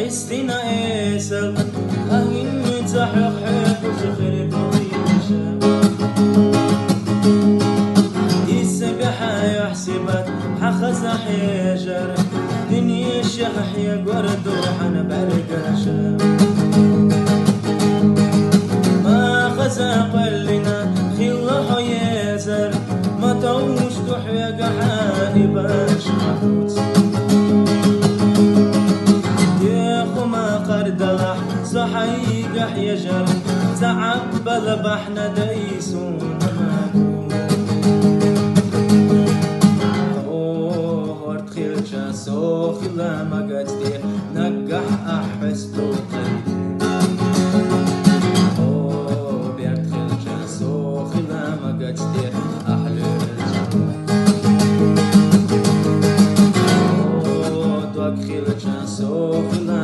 استنا اسل اهين متزحق حب وزخرب ويشا يسبح يحسبت حخز حجر دنيا الشخح يا قرد وحنا برقشة ما خزق لنا خلح يزر ما توش تحيا قحاني باش محوت يا خما قردلح صحي قح يجر تعبل بحنا ديسون سوخ لما قدي نقح أحس توقيدي أوه بيدخل سوخ لما قدي أحلى أوه تدخل سوخ لما